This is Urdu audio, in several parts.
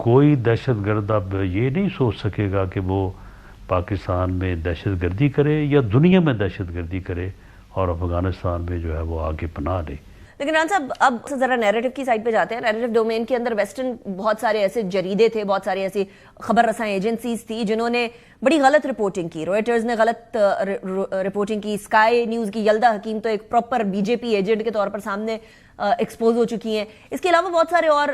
کوئی دہشت گرد اب یہ نہیں سوچ سکے گا کہ وہ پاکستان میں دہشت گردی کرے یا دنیا میں دہشت گردی کرے اور افغانستان میں جو ہے وہ آگے پناہ لے. لیکن ران صاحب اب ذرا نیریٹو کی سائڈ پہ جاتے ہیں. نیریٹو ڈومین کے اندر ویسٹرن بہت سارے ایسے جریدے تھے, بہت سارے ایسی خبر رساں ایجنسیز تھی جنہوں نے بڑی غلط رپورٹنگ کی. روئٹرز نے غلط رپورٹنگ کی, اسکائی نیوز کی یلدا حکیم تو ایک پراپر بی جے پی ایجنٹ کے طور پر سامنے ایکسپوز ہو چکی ہیں. اس کے علاوہ بہت سارے اور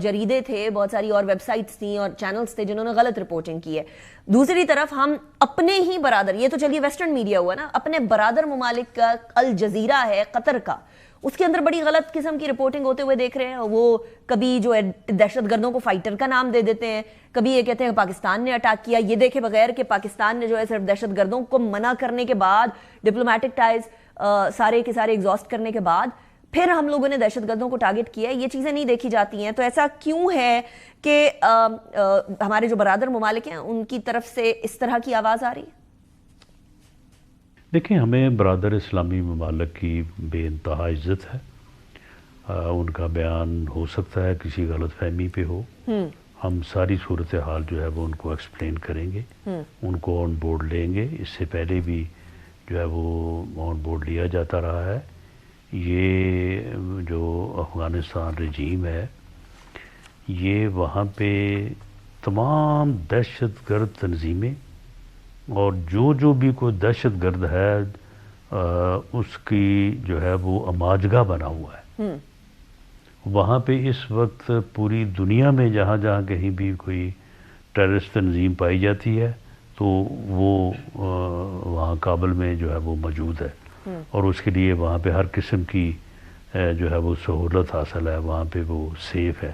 جریدے تھے, بہت ساری اور ویب سائٹس تھیں اور چینلز تھے جنہوں نے غلط رپورٹنگ کی ہے. دوسری طرف ہم اپنے ہی برادر, یہ تو چلیے ویسٹرن میڈیا ہوا نا, اپنے برادر ممالک کا الجزیرہ ہے قطر کا, اس کے اندر بڑی غلط قسم کی رپورٹنگ ہوتے ہوئے دیکھ رہے ہیں. وہ کبھی جو ہے دہشت گردوں کو فائٹر کا نام دے دیتے ہیں, کبھی یہ کہتے ہیں پاکستان نے اٹیک کیا. یہ دیکھے بغیر کہ پاکستان نے جو ہے صرف دہشت گردوں کو منع کرنے کے بعد, ڈپلومیٹک ٹائز سارے کے سارے ایگزاسٹ کرنے کے بعد پھر ہم لوگوں نے دہشت گردوں کو ٹارگٹ کیا ہے, یہ چیزیں نہیں دیکھی جاتی ہیں. تو ایسا کیوں ہے کہ ہمارے جو برادر ممالک ہیں ان کی طرف سے اس طرح کی آواز آ رہی ہے؟ دیکھیں, ہمیں برادر اسلامی ممالک کی بے انتہا عزت ہے. ان کا بیان ہو سکتا ہے کسی غلط فہمی پہ ہو, ہم ساری صورتحال جو ہے وہ ان کو ایکسپلین کریں گے, ان کو آن بورڈ لیں گے. اس سے پہلے بھی جو ہے وہ آن بورڈ لیا جاتا رہا ہے. یہ جو افغانستان رجیم ہے یہ وہاں پہ تمام دہشت گرد تنظیمیں اور جو بھی کوئی دہشت گرد ہے اس کی جو ہے وہ اماجگاہ بنا ہوا ہے. وہاں پہ اس وقت پوری دنیا میں جہاں جہاں کہیں بھی کوئی ٹیررسٹ تنظیم پائی جاتی ہے تو وہ وہاں کابل میں جو ہے وہ موجود ہے, اور اس کے لیے وہاں پہ ہر قسم کی جو ہے وہ سہولت حاصل ہے. وہاں پہ وہ سیف ہے,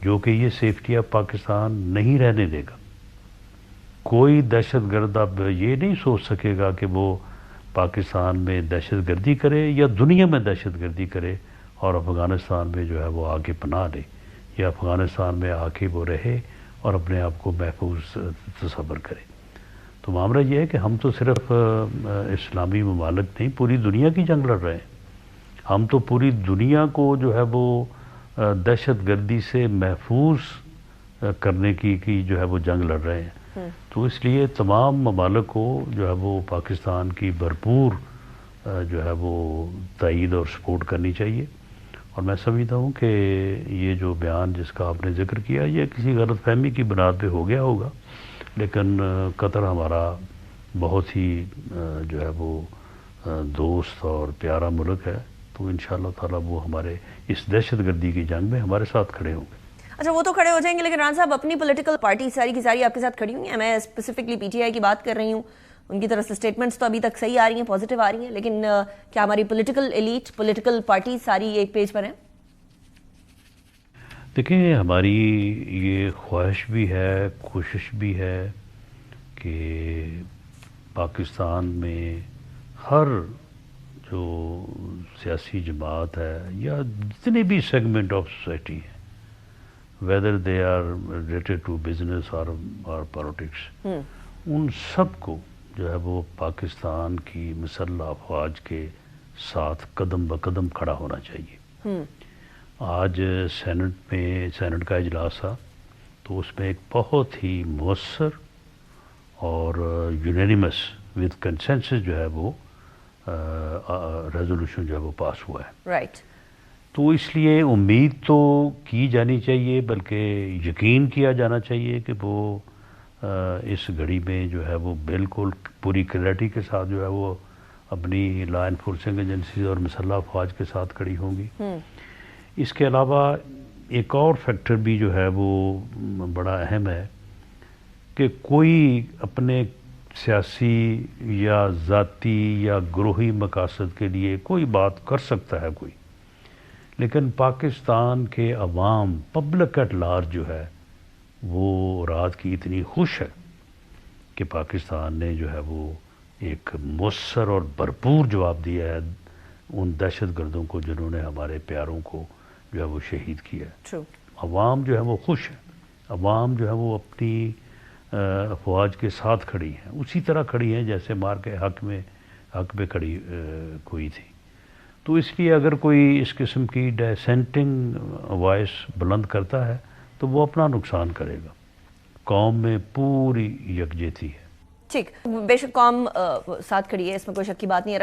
جو کہ یہ سیفٹی اب پاکستان نہیں رہنے دے گا. کوئی دہشت گرد اب یہ نہیں سوچ سکے گا کہ وہ پاکستان میں دہشت گردی کرے یا دنیا میں دہشت گردی کرے اور افغانستان میں جو ہے وہ آگے پناہ لے, یا افغانستان میں آ کے وہ رہے اور اپنے آپ کو محفوظ تصور کرے. تو معاملہ یہ ہے کہ ہم تو صرف اسلامی ممالک نہیں, پوری دنیا کی جنگ لڑ رہے ہیں. ہم تو پوری دنیا کو جو ہے وہ دہشت گردی سے محفوظ کرنے کی جو ہے وہ جنگ لڑ رہے ہیں. تو اس لیے تمام ممالک کو جو ہے وہ پاکستان کی بھرپور جو ہے وہ تائید اور سپورٹ کرنی چاہیے. اور میں سمجھتا ہوں کہ یہ جو بیان جس کا آپ نے ذکر کیا یہ کسی غلط فہمی کی بنیاد پہ ہو گیا ہوگا, لیکن قطر ہمارا بہت ہی جو ہے وہ دوست اور پیارا ملک ہے. تو انشاءاللہ تعالیٰ وہ ہمارے اس دہشت گردی کی جنگ میں ہمارے ساتھ کھڑے ہوں گے. اچھا, وہ تو کھڑے ہو جائیں گے, لیکن ران صاحب اپنی پولیٹیکل پارٹی ساری کی ساری آپ کے ساتھ کھڑی ہوئی ہیں. میں اسپیسیفکلی پی ٹی آئی کی بات کر رہی ہوں. ان کی طرف سے اسٹیٹمنٹس تو ابھی تک صحیح آ رہی ہیں, پازیٹیو آ رہی ہیں, لیکن کیا ہماری پولیٹیکل ایلیٹ, پولیٹیکل پارٹی ساری ایک پیج پر ہیں؟ دیکھیں, ہماری یہ خواہش بھی ہے, کوشش بھی ہے کہ پاکستان میں ہر جو سیاسی جماعت ہے یا جتنے بھی سیگمنٹ آف سوسائٹی ہیں, whether they are related to business or politics, ان سب کو جو ہے وہ پاکستان کی مسلح افواج کے ساتھ قدم بقدم کھڑا ہونا چاہیے. آج سینٹ کا اجلاس تھا تو اس میں ایک بہت ہی مؤثر اور یونینیمس ود کنسنسس جو ہے وہ ریزولوشن جو ہے وہ پاس ہوا ہے. رائٹ. تو اس لیے امید تو کی جانی چاہیے, بلکہ یقین کیا جانا چاہیے کہ وہ اس گھڑی میں جو ہے وہ بالکل پوری کلیئرٹی کے ساتھ جو ہے وہ اپنی لا انفورسنگ ایجنسیز اور مسلح افواج کے ساتھ کھڑی ہوں گی. اس کے علاوہ ایک اور فیکٹر بھی جو ہے وہ بڑا اہم ہے کہ کوئی اپنے سیاسی یا ذاتی یا گروہی مقاصد کے لیے کوئی بات کر سکتا ہے کوئی, لیکن پاکستان کے عوام, پبلک ایٹ لارج جو ہے وہ رات کی اتنی خوش ہے کہ پاکستان نے جو ہے وہ ایک مؤثر اور بھرپور جواب دیا ہے ان دہشت گردوں کو جنہوں نے ہمارے پیاروں کو جو ہے وہ شہید کیا ہے. عوام جو ہے وہ خوش ہے, عوام جو ہے وہ اپنی افواج کے ساتھ کھڑی ہیں, اسی طرح کھڑی ہیں جیسے مار کے حق پہ کھڑی کوئی تھی. تو اس لیے اگر کوئی اس قسم کی ڈیسینٹنگ وائس بلند کرتا ہے تو وہ اپنا نقصان کرے گا. قوم میں پوری یکجہتی ہے. ٹھیک، بے شک قوم ساتھ کھڑی ہے، اس میں کوئی شک کی بات نہیں ہے.